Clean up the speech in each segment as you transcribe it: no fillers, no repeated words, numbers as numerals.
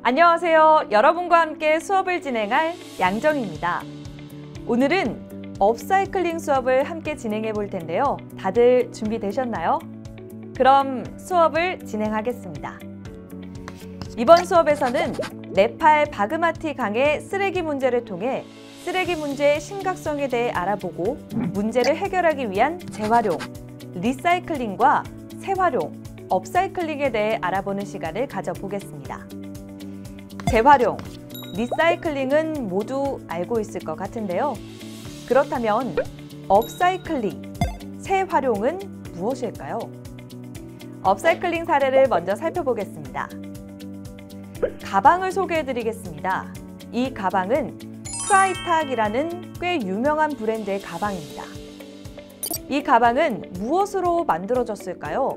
안녕하세요. 여러분과 함께 수업을 진행할 양정입니다. 오늘은 업사이클링 수업을 함께 진행해 볼 텐데요. 다들 준비되셨나요? 그럼 수업을 진행하겠습니다. 이번 수업에서는 네팔 바그마티 강의 쓰레기 문제를 통해 쓰레기 문제의 심각성에 대해 알아보고 문제를 해결하기 위한 재활용, 리사이클링과 재활용, 업사이클링에 대해 알아보는 시간을 가져보겠습니다. 재활용, 리사이클링은 모두 알고 있을 것 같은데요. 그렇다면 업사이클링, 재활용은 무엇일까요? 업사이클링 사례를 먼저 살펴보겠습니다. 가방을 소개해드리겠습니다. 이 가방은 프라이탁이라는 꽤 유명한 브랜드의 가방입니다. 이 가방은 무엇으로 만들어졌을까요?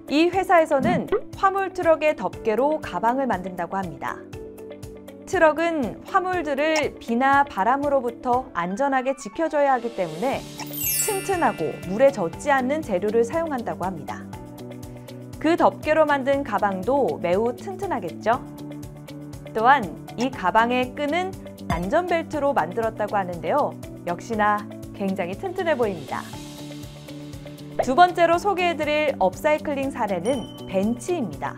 이 회사에서는 화물 트럭의 덮개로 가방을 만든다고 합니다. 트럭은 화물들을 비나 바람으로부터 안전하게 지켜줘야 하기 때문에 튼튼하고 물에 젖지 않는 재료를 사용한다고 합니다. 그 덮개로 만든 가방도 매우 튼튼하겠죠? 또한 이 가방의 끈은 안전벨트로 만들었다고 하는데요. 역시나 굉장히 튼튼해 보입니다. 두 번째로 소개해드릴 업사이클링 사례는 벤치입니다.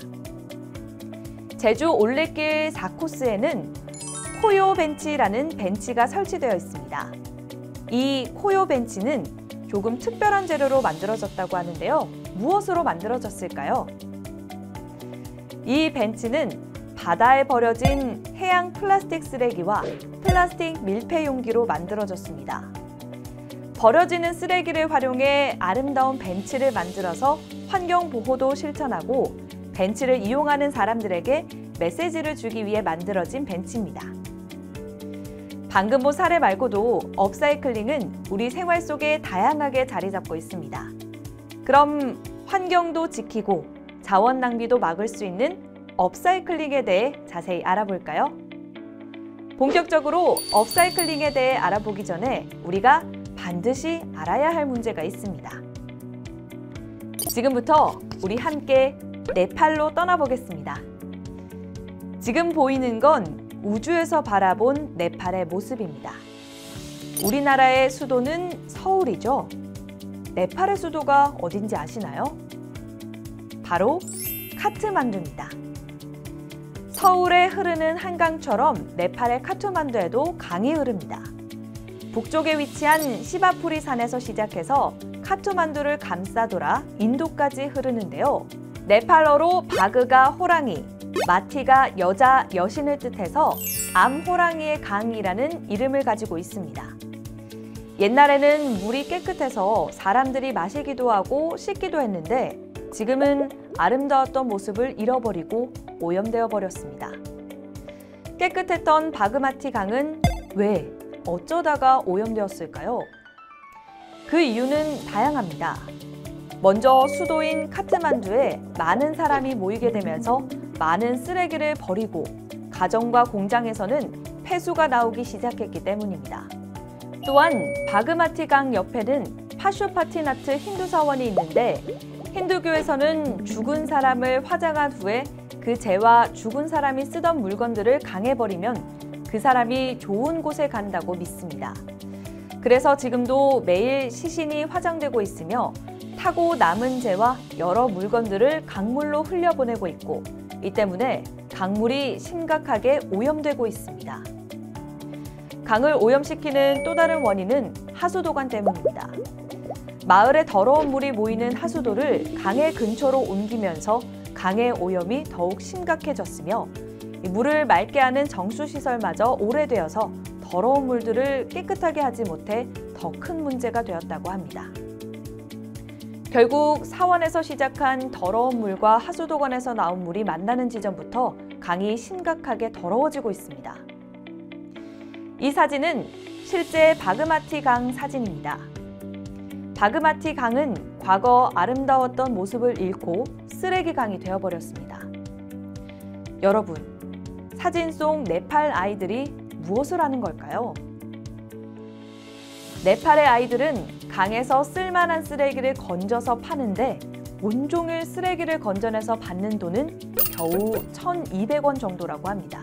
제주 올레길 4코스에는 코요 벤치라는 벤치가 설치되어 있습니다. 이 코요 벤치는 조금 특별한 재료로 만들어졌다고 하는데요. 무엇으로 만들어졌을까요? 이 벤치는 바다에 버려진 해양 플라스틱 쓰레기와 플라스틱 밀폐 용기로 만들어졌습니다. 버려지는 쓰레기를 활용해 아름다운 벤치를 만들어서 환경 보호도 실천하고 벤치를 이용하는 사람들에게 메시지를 주기 위해 만들어진 벤치입니다. 방금 본 사례 말고도 업사이클링은 우리 생활 속에 다양하게 자리 잡고 있습니다. 그럼 환경도 지키고 자원 낭비도 막을 수 있는 업사이클링에 대해 자세히 알아볼까요? 본격적으로 업사이클링에 대해 알아보기 전에 우리가 반드시 알아야 할 문제가 있습니다. 지금부터 우리 함께 네팔로 떠나보겠습니다. 지금 보이는 건 우주에서 바라본 네팔의 모습입니다. 우리나라의 수도는 서울이죠. 네팔의 수도가 어딘지 아시나요? 바로 카트만두입니다. 서울에 흐르는 한강처럼 네팔의 카트만두에도 강이 흐릅니다. 북쪽에 위치한 시바푸리 산에서 시작해서 카트만두를 감싸돌아 인도까지 흐르는데요. 네팔어로 바그가 호랑이, 마티가 여자 여신을 뜻해서 암호랑이의 강이라는 이름을 가지고 있습니다. 옛날에는 물이 깨끗해서 사람들이 마시기도 하고 씻기도 했는데 지금은 아름다웠던 모습을 잃어버리고 오염되어 버렸습니다. 깨끗했던 바그마티 강은 왜, 어쩌다가 오염되었을까요? 그 이유는 다양합니다. 먼저 수도인 카트만두에 많은 사람이 모이게 되면서 많은 쓰레기를 버리고 가정과 공장에서는 폐수가 나오기 시작했기 때문입니다. 또한 바그마티 강 옆에는 파슈파티나트 힌두 사원이 있는데 힌두교에서는 죽은 사람을 화장한 후에 그 재와 죽은 사람이 쓰던 물건들을 강에 버리면 그 사람이 좋은 곳에 간다고 믿습니다. 그래서 지금도 매일 시신이 화장되고 있으며 타고 남은 재와 여러 물건들을 강물로 흘려보내고 있고 이 때문에 강물이 심각하게 오염되고 있습니다. 강을 오염시키는 또 다른 원인은 하수도관 때문입니다. 마을에 더러운 물이 모이는 하수도를 강의 근처로 옮기면서 강의 오염이 더욱 심각해졌으며 물을 맑게 하는 정수시설마저 오래되어서 더러운 물들을 깨끗하게 하지 못해 더 큰 문제가 되었다고 합니다. 결국 사원에서 시작한 더러운 물과 하수도관에서 나온 물이 만나는 지점부터 강이 심각하게 더러워지고 있습니다. 이 사진은 실제 바그마티 강 사진입니다. 바그마티 강은 과거 아름다웠던 모습을 잃고 쓰레기 강이 되어버렸습니다. 여러분, 사진 속 네팔 아이들이 무엇을 하는 걸까요? 네팔의 아이들은 강에서 쓸만한 쓰레기를 건져서 파는데 온종일 쓰레기를 건져내서 받는 돈은 겨우 1,200원 정도라고 합니다.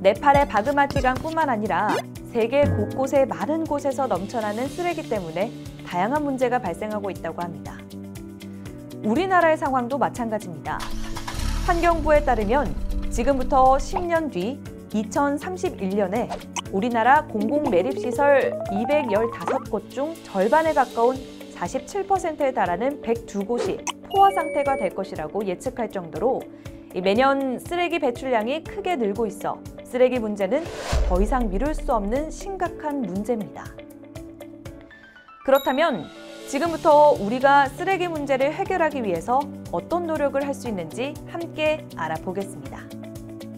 네팔의 바그마티강뿐만 아니라 세계 곳곳의 많은 곳에서 넘쳐나는 쓰레기 때문에 다양한 문제가 발생하고 있다고 합니다. 우리나라의 상황도 마찬가지입니다. 환경부에 따르면 지금부터 10년 뒤 2031년에 우리나라 공공매립시설 215곳 중 절반에 가까운 47%에 달하는 102곳이 포화 상태가 될 것이라고 예측할 정도로 매년 쓰레기 배출량이 크게 늘고 있어 쓰레기 문제는 더 이상 미룰 수 없는 심각한 문제입니다. 그렇다면 지금부터 우리가 쓰레기 문제를 해결하기 위해서 어떤 노력을 할 수 있는지 함께 알아보겠습니다.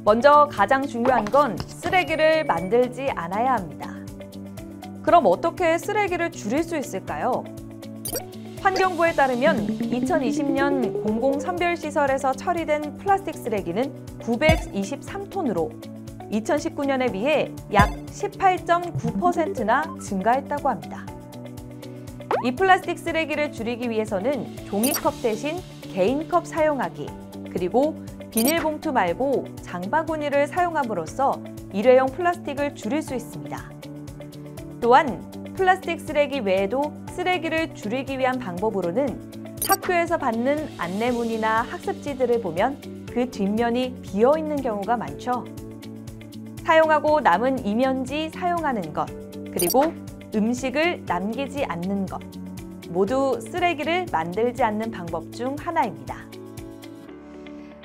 먼저 가장 중요한 건 쓰레기를 만들지 않아야 합니다. 그럼 어떻게 쓰레기를 줄일 수 있을까요? 환경부에 따르면 2020년 공공선별시설에서 처리된 플라스틱 쓰레기는 923톤으로 2019년에 비해 약 18.9%나 증가했다고 합니다. 이 플라스틱 쓰레기를 줄이기 위해서는 종이컵 대신 개인컵 사용하기, 그리고 비닐봉투 말고 장바구니를 사용함으로써 일회용 플라스틱을 줄일 수 있습니다. 또한 플라스틱 쓰레기 외에도 쓰레기를 줄이기 위한 방법으로는 학교에서 받는 안내문이나 학습지들을 보면 그 뒷면이 비어있는 경우가 많죠. 사용하고 남은 이면지 사용하는 것, 그리고 음식을 남기지 않는 것, 모두 쓰레기를 만들지 않는 방법 중 하나입니다.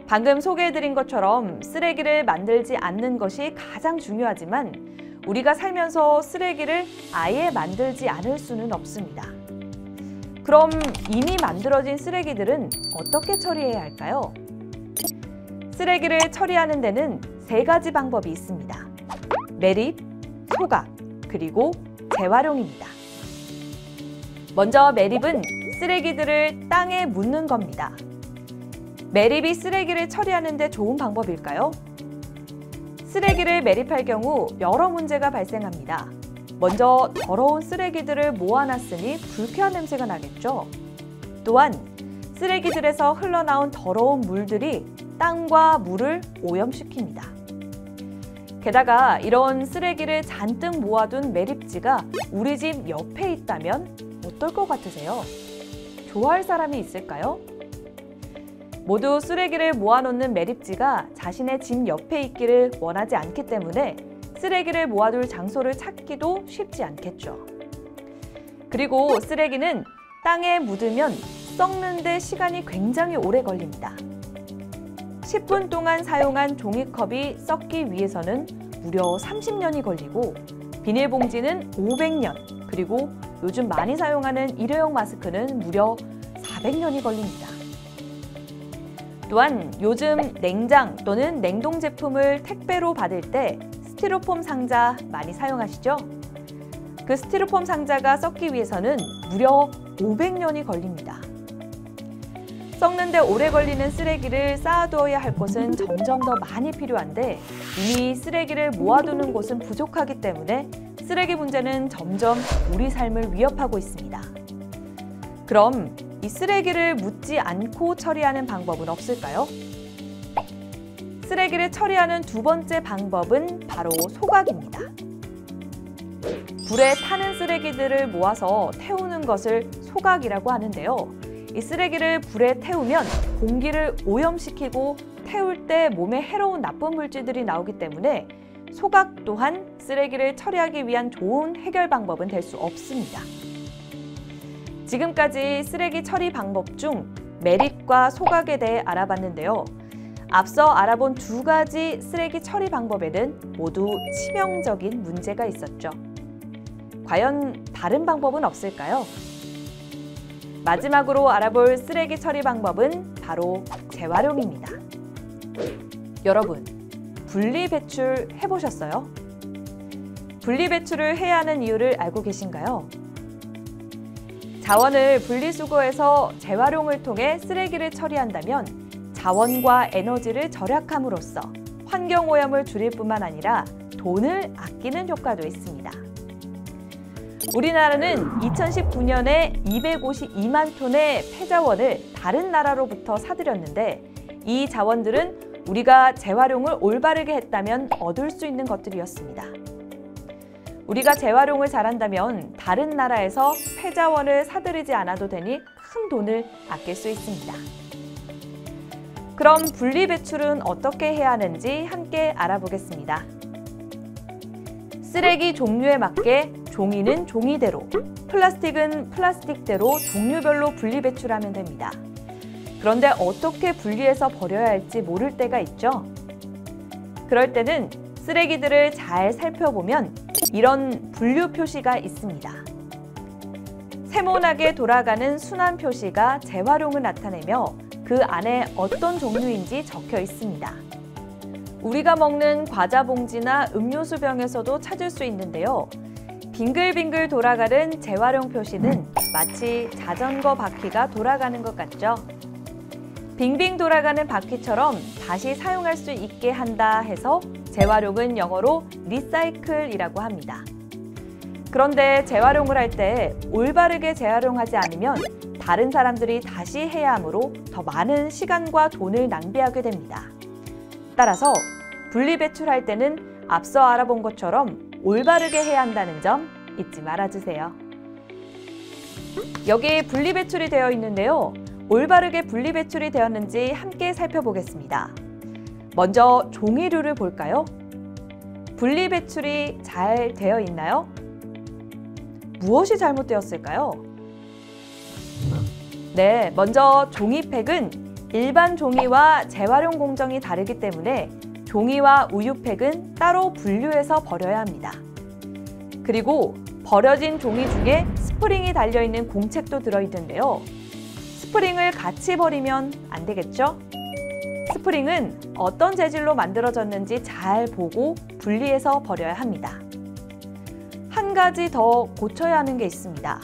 방금 소개해드린 것처럼 쓰레기를 만들지 않는 것이 가장 중요하지만 우리가 살면서 쓰레기를 아예 만들지 않을 수는 없습니다. 그럼 이미 만들어진 쓰레기들은 어떻게 처리해야 할까요? 쓰레기를 처리하는 데는 3가지 방법이 있습니다. 매립, 소각, 그리고 재활용입니다. 먼저 매립은 쓰레기들을 땅에 묻는 겁니다. 매립이 쓰레기를 처리하는 데 좋은 방법일까요? 쓰레기를 매립할 경우 여러 문제가 발생합니다. 먼저 더러운 쓰레기들을 모아놨으니 불쾌한 냄새가 나겠죠. 또한 쓰레기들에서 흘러나온 더러운 물들이 땅과 물을 오염시킵니다. 게다가 이런 쓰레기를 잔뜩 모아둔 매립지가 우리 집 옆에 있다면 어떨 것 같으세요? 좋아할 사람이 있을까요? 모두 쓰레기를 모아놓는 매립지가 자신의 집 옆에 있기를 원하지 않기 때문에 쓰레기를 모아둘 장소를 찾기도 쉽지 않겠죠. 그리고 쓰레기는 땅에 묻으면 썩는 데 시간이 굉장히 오래 걸립니다. 10분 동안 사용한 종이컵이 썩기 위해서는 무려 30년이 걸리고 비닐봉지는 500년, 그리고 요즘 많이 사용하는 일회용 마스크는 무려 400년이 걸립니다. 또한 요즘 냉장 또는 냉동 제품을 택배로 받을 때 스티로폼 상자 많이 사용하시죠? 그 스티로폼 상자가 썩기 위해서는 무려 500년이 걸립니다. 썩는데 오래 걸리는 쓰레기를 쌓아두어야 할 곳은 점점 더 많이 필요한데 이미 쓰레기를 모아두는 곳은 부족하기 때문에 쓰레기 문제는 점점 우리 삶을 위협하고 있습니다. 그럼 이 쓰레기를 묻지 않고 처리하는 방법은 없을까요? 쓰레기를 처리하는 2번째 방법은 바로 소각입니다. 불에 타는 쓰레기들을 모아서 태우는 것을 소각이라고 하는데요. 이 쓰레기를 불에 태우면 공기를 오염시키고 태울 때 몸에 해로운 나쁜 물질들이 나오기 때문에 소각 또한 쓰레기를 처리하기 위한 좋은 해결 방법은 될 수 없습니다. 지금까지 쓰레기 처리 방법 중 매립과 소각에 대해 알아봤는데요. 앞서 알아본 2가지 쓰레기 처리 방법에는 모두 치명적인 문제가 있었죠. 과연 다른 방법은 없을까요? 마지막으로 알아볼 쓰레기 처리 방법은 바로 재활용입니다. 여러분, 분리배출 해보셨어요? 분리배출을 해야 하는 이유를 알고 계신가요? 자원을 분리수거해서 재활용을 통해 쓰레기를 처리한다면 자원과 에너지를 절약함으로써 환경오염을 줄일 뿐만 아니라 돈을 아끼는 효과도 있습니다. 우리나라는 2019년에 252만 톤의 폐자원을 다른 나라로부터 사들였는데 이 자원들은 우리가 재활용을 올바르게 했다면 얻을 수 있는 것들이었습니다. 우리가 재활용을 잘한다면 다른 나라에서 폐자원을 사들이지 않아도 되니 큰 돈을 아낄 수 있습니다. 그럼 분리배출은 어떻게 해야 하는지 함께 알아보겠습니다. 쓰레기 종류에 맞게 종이는 종이대로, 플라스틱은 플라스틱대로 종류별로 분리배출하면 됩니다. 그런데 어떻게 분리해서 버려야 할지 모를 때가 있죠? 그럴 때는 쓰레기들을 잘 살펴보면 이런 분류 표시가 있습니다. 세모나게 돌아가는 순환 표시가 재활용을 나타내며 그 안에 어떤 종류인지 적혀 있습니다. 우리가 먹는 과자 봉지나 음료수 병에서도 찾을 수 있는데요. 빙글빙글 돌아가는 재활용 표시는 마치 자전거 바퀴가 돌아가는 것 같죠? 빙빙 돌아가는 바퀴처럼 다시 사용할 수 있게 한다 해서 재활용은 영어로 리사이클이라고 합니다. 그런데 재활용을 할 때 올바르게 재활용하지 않으면 다른 사람들이 다시 해야 하므로 더 많은 시간과 돈을 낭비하게 됩니다. 따라서 분리배출할 때는 앞서 알아본 것처럼 올바르게 해야 한다는 점 잊지 말아주세요. 여기 분리배출이 되어 있는데요. 올바르게 분리배출이 되었는지 함께 살펴보겠습니다. 먼저 종이류를 볼까요? 분리배출이 잘 되어 있나요? 무엇이 잘못되었을까요? 네, 먼저 종이팩은 일반 종이와 재활용 공정이 다르기 때문에 종이와 우유팩은 따로 분류해서 버려야 합니다. 그리고 버려진 종이 중에 스프링이 달려있는 공책도 들어있는데요. 스프링을 같이 버리면 안 되겠죠? 스프링은 어떤 재질로 만들어졌는지 잘 보고 분리해서 버려야 합니다. 한 가지 더 고쳐야 하는 게 있습니다.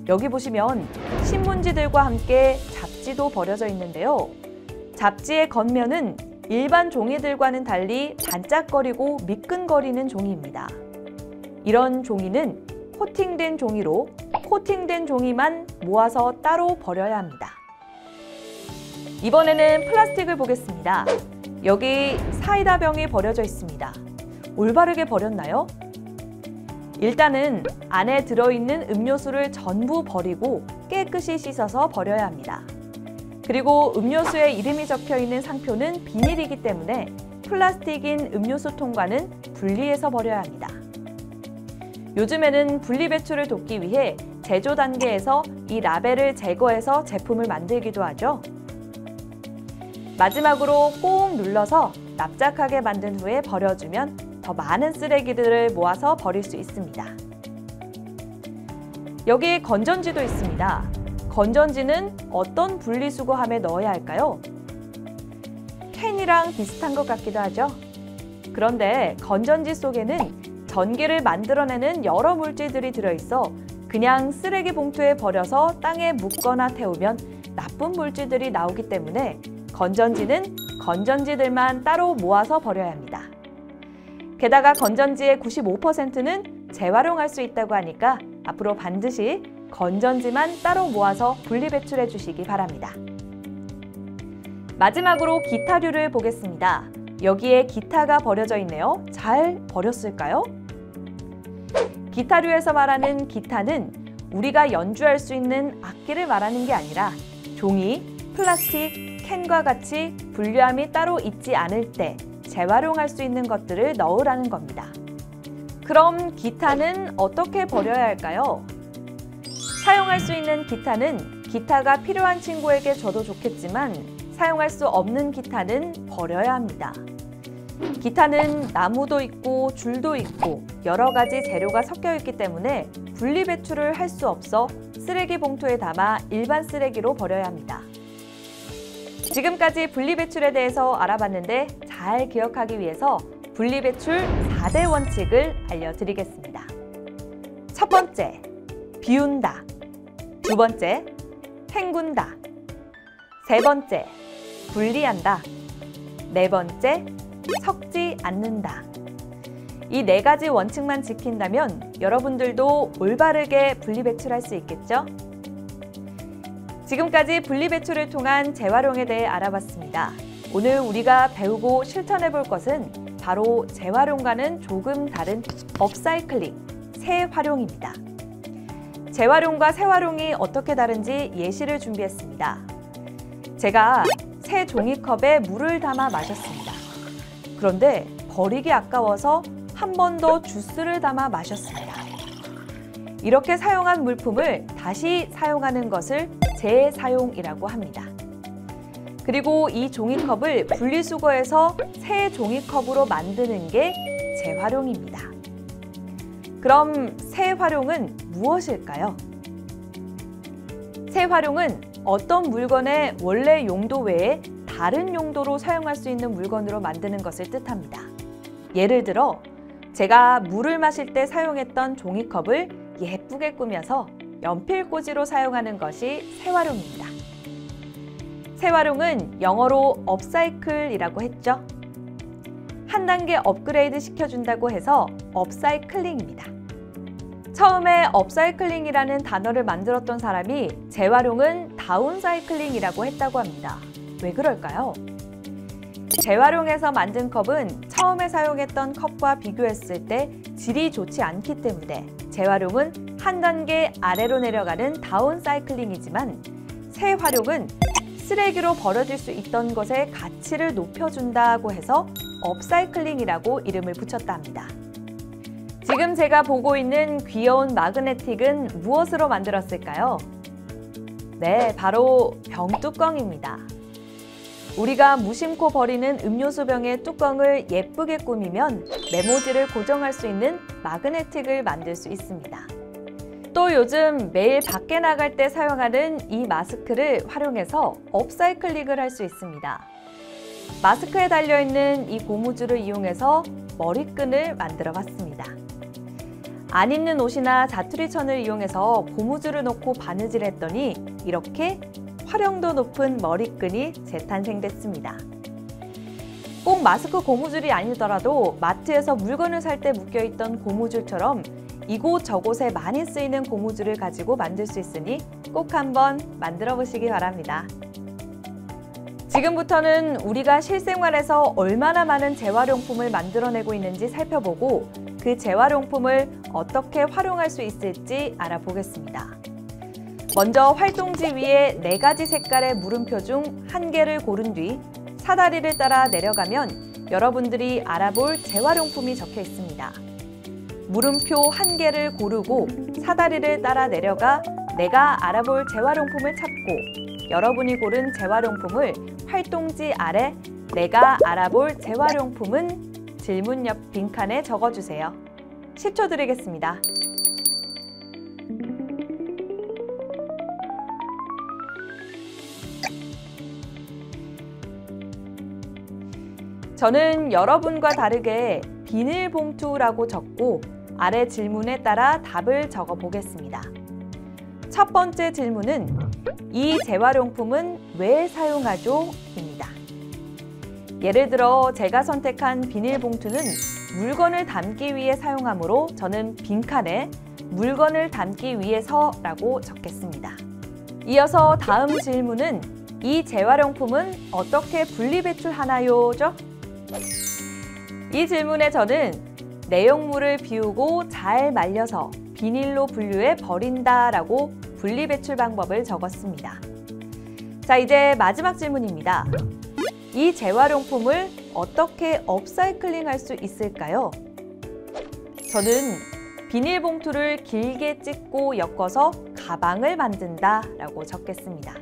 여기 보시면 신문지들과 함께 잡지도 버려져 있는데요. 잡지의 겉면은 일반 종이들과는 달리 반짝거리고 미끈거리는 종이입니다. 이런 종이는 코팅된 종이로 코팅된 종이만 모아서 따로 버려야 합니다. 이번에는 플라스틱을 보겠습니다. 여기 사이다 병이 버려져 있습니다. 올바르게 버렸나요? 일단은 안에 들어있는 음료수를 전부 버리고 깨끗이 씻어서 버려야 합니다. 그리고 음료수에 이름이 적혀있는 상표는 비닐이기 때문에 플라스틱인 음료수 통과는 분리해서 버려야 합니다. 요즘에는 분리배출을 돕기 위해 제조 단계에서 이 라벨을 제거해서 제품을 만들기도 하죠. 마지막으로 꼭 눌러서 납작하게 만든 후에 버려주면 더 많은 쓰레기들을 모아서 버릴 수 있습니다. 여기 건전지도 있습니다. 건전지는 어떤 분리수거함에 넣어야 할까요? 캔이랑 비슷한 것 같기도 하죠. 그런데 건전지 속에는 전기를 만들어내는 여러 물질들이 들어있어 그냥 쓰레기 봉투에 버려서 땅에 묻거나 태우면 나쁜 물질들이 나오기 때문에 건전지는 건전지들만 따로 모아서 버려야 합니다. 게다가 건전지의 95%는 재활용할 수 있다고 하니까 앞으로 반드시 건전지만 따로 모아서 분리배출해 주시기 바랍니다. 마지막으로 기타류를 보겠습니다. 여기에 기타가 버려져 있네요. 잘 버렸을까요? 기타류에서 말하는 기타는 우리가 연주할 수 있는 악기를 말하는 게 아니라 종이, 플라스틱, 캔과 같이 분류함이 따로 있지 않을 때 재활용할 수 있는 것들을 넣으라는 겁니다. 그럼 기타는 어떻게 버려야 할까요? 사용할 수 있는 기타는 기타가 필요한 친구에게 줘도 좋겠지만 사용할 수 없는 기타는 버려야 합니다. 기타는 나무도 있고 줄도 있고 여러 가지 재료가 섞여 있기 때문에 분리배출을 할 수 없어 쓰레기 봉투에 담아 일반 쓰레기로 버려야 합니다. 지금까지 분리배출에 대해서 알아봤는데 잘 기억하기 위해서 분리배출 4대 원칙을 알려드리겠습니다. 첫 번째, 비운다. 두 번째, 헹군다. 세 번째, 분리한다. 네 번째, 섞지 않는다. 이 네 가지 원칙만 지킨다면 여러분들도 올바르게 분리배출할 수 있겠죠? 지금까지 분리배출을 통한 재활용에 대해 알아봤습니다. 오늘 우리가 배우고 실천해 볼 것은 바로 재활용과는 조금 다른 업사이클링, 재활용입니다. 재활용과 재활용이 어떻게 다른지 예시를 준비했습니다. 제가 새 종이컵에 물을 담아 마셨습니다. 그런데 버리기 아까워서 한 번 더 주스를 담아 마셨습니다. 이렇게 사용한 물품을 다시 사용하는 것을 재사용이라고 합니다. 그리고 이 종이컵을 분리수거해서 새 종이컵으로 만드는 게 재활용입니다. 그럼 재활용은 무엇일까요? 재활용은 어떤 물건의 원래 용도 외에 다른 용도로 사용할 수 있는 물건으로 만드는 것을 뜻합니다. 예를 들어 제가 물을 마실 때 사용했던 종이컵을 예쁘게 꾸며서 연필꽂이로 사용하는 것이 재활용입니다. 재활용은 영어로 업사이클이라고 했죠. 한 단계 업그레이드 시켜준다고 해서 업사이클링입니다. 처음에 업사이클링이라는 단어를 만들었던 사람이 재활용은 다운사이클링이라고 했다고 합니다. 왜 그럴까요? 재활용해서 만든 컵은 처음에 사용했던 컵과 비교했을 때 질이 좋지 않기 때문에 재활용은 한 단계 아래로 내려가는 다운사이클링이지만 재활용은 쓰레기로 버려질 수 있던 것의 가치를 높여준다고 해서 업사이클링이라고 이름을 붙였다 합니다. 지금 제가 보고 있는 귀여운 마그네틱은 무엇으로 만들었을까요? 네, 바로 병뚜껑입니다. 우리가 무심코 버리는 음료수 병의 뚜껑을 예쁘게 꾸미면 메모지를 고정할 수 있는 마그네틱을 만들 수 있습니다. 또 요즘 매일 밖에 나갈 때 사용하는 이 마스크를 활용해서 업사이클링을 할 수 있습니다. 마스크에 달려있는 이 고무줄을 이용해서 머리끈을 만들어 봤습니다. 안 입는 옷이나 자투리천을 이용해서 고무줄을 넣고 바느질했더니 이렇게 활용도 높은 머리끈이 재탄생됐습니다. 꼭 마스크 고무줄이 아니더라도 마트에서 물건을 살 때 묶여있던 고무줄처럼 이곳 저곳에 많이 쓰이는 고무줄을 가지고 만들 수 있으니 꼭 한번 만들어 보시기 바랍니다. 지금부터는 우리가 실생활에서 얼마나 많은 재활용품을 만들어내고 있는지 살펴보고 그 재활용품을 어떻게 활용할 수 있을지 알아보겠습니다. 먼저 활동지 위에 4가지 색깔의 물음표 중 1개를 고른 뒤 사다리를 따라 내려가면 여러분들이 알아볼 재활용품이 적혀 있습니다. 물음표 1개를 고르고 사다리를 따라 내려가 내가 알아볼 재활용품을 찾고 여러분이 고른 재활용품을 활동지 아래 내가 알아볼 재활용품은 질문 옆 빈칸에 적어주세요. 10초 드리겠습니다. 저는 여러분과 다르게 비닐봉투라고 적고 아래 질문에 따라 답을 적어 보겠습니다. 첫 번째 질문은 이 재활용품은 왜 사용하죠? 입니다. 예를 들어 제가 선택한 비닐봉투는 물건을 담기 위해 사용하므로 저는 빈칸에 물건을 담기 위해서라고 적겠습니다. 이어서 다음 질문은 이 재활용품은 어떻게 분리배출하나요?죠? 이 질문에 저는 내용물을 비우고 잘 말려서 비닐로 분류해 버린다라고 분리배출 방법을 적었습니다. 자, 이제 마지막 질문입니다. 이 재활용품을 어떻게 업사이클링 할 수 있을까요? 저는 비닐봉투를 길게 찢고 엮어서 가방을 만든다라고 적겠습니다.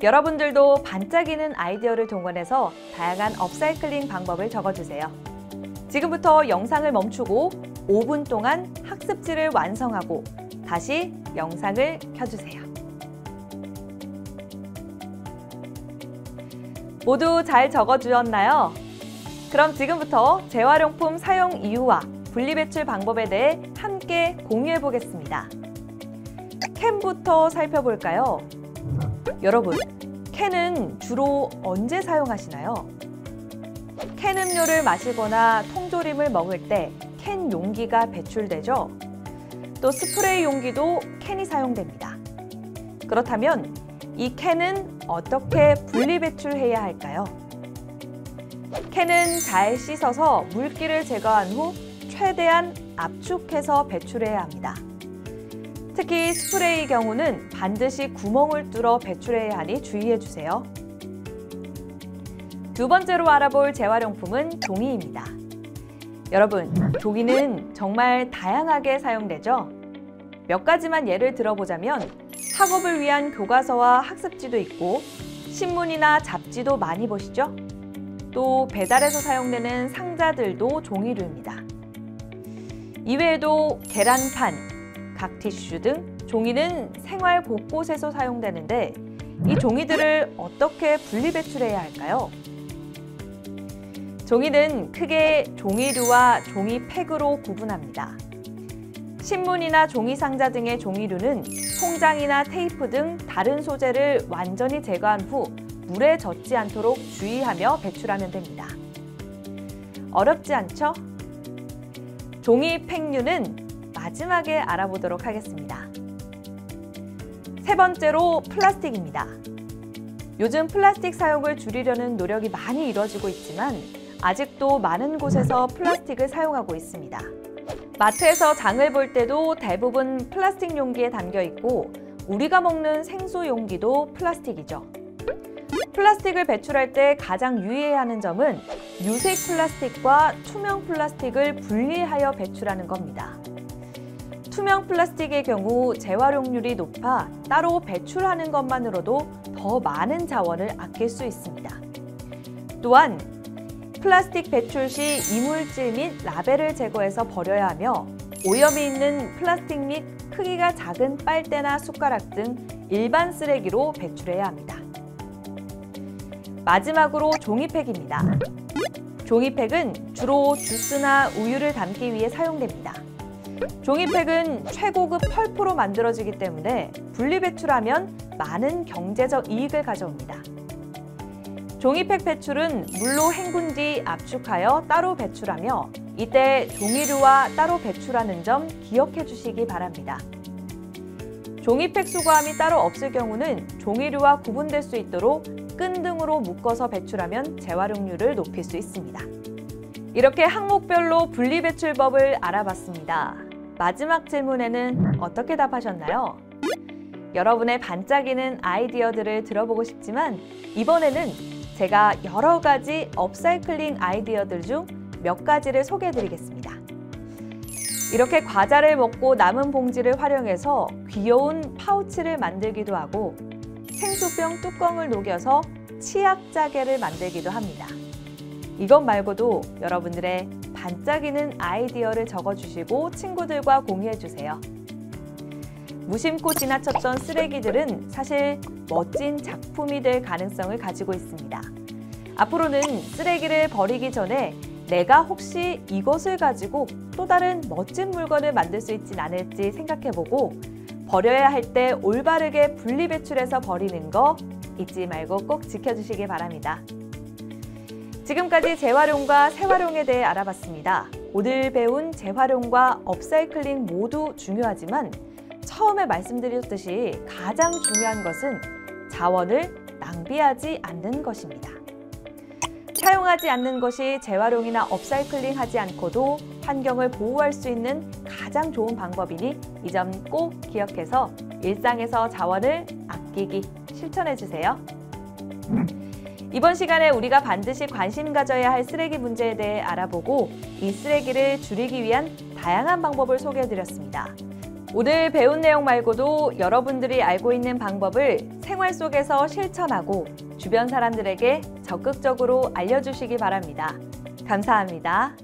여러분들도 반짝이는 아이디어를 동원해서 다양한 업사이클링 방법을 적어주세요. 지금부터 영상을 멈추고 5분 동안 학습지를 완성하고 다시 영상을 켜주세요. 모두 잘 적어주셨나요? 그럼 지금부터 재활용품 사용 이유와 분리배출 방법에 대해 함께 공유해 보겠습니다. 캔부터 살펴볼까요? 여러분, 캔은 주로 언제 사용하시나요? 캔 음료를 마시거나 통조림을 먹을 때 캔 용기가 배출되죠? 또 스프레이 용기도 캔이 사용됩니다. 그렇다면 이 캔은 어떻게 분리배출해야 할까요? 캔은 잘 씻어서 물기를 제거한 후 최대한 압축해서 배출해야 합니다. 특히 스프레이의 경우는 반드시 구멍을 뚫어 배출해야 하니 주의해 주세요. 두 번째로 알아볼 재활용품은 종이입니다. 여러분, 종이는 정말 다양하게 사용되죠? 몇 가지만 예를 들어보자면 학업을 위한 교과서와 학습지도 있고 신문이나 잡지도 많이 보시죠? 또 배달에서 사용되는 상자들도 종이류입니다. 이외에도 계란판, 각 티슈 등 종이는 생활 곳곳에서 사용되는데 이 종이들을 어떻게 분리배출해야 할까요? 종이는 크게 종이류와 종이팩으로 구분합니다. 신문이나 종이상자 등의 종이류는 송장이나 테이프 등 다른 소재를 완전히 제거한 후 물에 젖지 않도록 주의하며 배출하면 됩니다. 어렵지 않죠? 종이팩류는 마지막에 알아보도록 하겠습니다. 세 번째로 플라스틱입니다. 요즘 플라스틱 사용을 줄이려는 노력이 많이 이루어지고 있지만 아직도 많은 곳에서 플라스틱을 사용하고 있습니다. 마트에서 장을 볼 때도 대부분 플라스틱 용기에 담겨 있고 우리가 먹는 생수 용기도 플라스틱이죠. 플라스틱을 배출할 때 가장 유의해야 하는 점은 유색 플라스틱과 투명 플라스틱을 분리하여 배출하는 겁니다. 투명 플라스틱의 경우 재활용률이 높아 따로 배출하는 것만으로도 더 많은 자원을 아낄 수 있습니다. 또한 플라스틱 배출 시 이물질 및 라벨을 제거해서 버려야 하며 오염이 있는 플라스틱 및 크기가 작은 빨대나 숟가락 등 일반 쓰레기로 배출해야 합니다. 마지막으로 종이팩입니다. 종이팩은 주로 주스나 우유를 담기 위해 사용됩니다. 종이팩은 최고급 펄프로 만들어지기 때문에 분리배출하면 많은 경제적 이익을 가져옵니다. 종이팩 배출은 물로 헹군 뒤 압축하여 따로 배출하며 이때 종이류와 따로 배출하는 점 기억해 주시기 바랍니다. 종이팩 수거함이 따로 없을 경우는 종이류와 구분될 수 있도록 끈 등으로 묶어서 배출하면 재활용률을 높일 수 있습니다. 이렇게 항목별로 분리배출법을 알아봤습니다. 마지막 질문에는 어떻게 답하셨나요? 여러분의 반짝이는 아이디어들을 들어보고 싶지만 이번에는 제가 여러 가지 업사이클링 아이디어들 중 몇 가지를 소개해드리겠습니다. 이렇게 과자를 먹고 남은 봉지를 활용해서 귀여운 파우치를 만들기도 하고 생수병 뚜껑을 녹여서 치약 자개를 만들기도 합니다. 이것 말고도 여러분들의 반짝이는 아이디어를 적어주시고 친구들과 공유해주세요. 무심코 지나쳤던 쓰레기들은 사실 멋진 작품이 될 가능성을 가지고 있습니다. 앞으로는 쓰레기를 버리기 전에 내가 혹시 이것을 가지고 또 다른 멋진 물건을 만들 수 있진 않을지 생각해보고 버려야 할 때 올바르게 분리배출해서 버리는 거 잊지 말고 꼭 지켜주시기 바랍니다. 지금까지 재활용과 재활용에 대해 알아봤습니다. 오늘 배운 재활용과 업사이클링 모두 중요하지만 처음에 말씀드렸듯이 가장 중요한 것은 자원을 낭비하지 않는 것입니다. 사용하지 않는 것이 재활용이나 업사이클링 하지 않고도 환경을 보호할 수 있는 가장 좋은 방법이니 이 점 꼭 기억해서 일상에서 자원을 아끼기 실천해주세요. 이번 시간에 우리가 반드시 관심 가져야 할 쓰레기 문제에 대해 알아보고 이 쓰레기를 줄이기 위한 다양한 방법을 소개해드렸습니다. 오늘 배운 내용 말고도 여러분들이 알고 있는 방법을 생활 속에서 실천하고 주변 사람들에게 적극적으로 알려주시기 바랍니다. 감사합니다.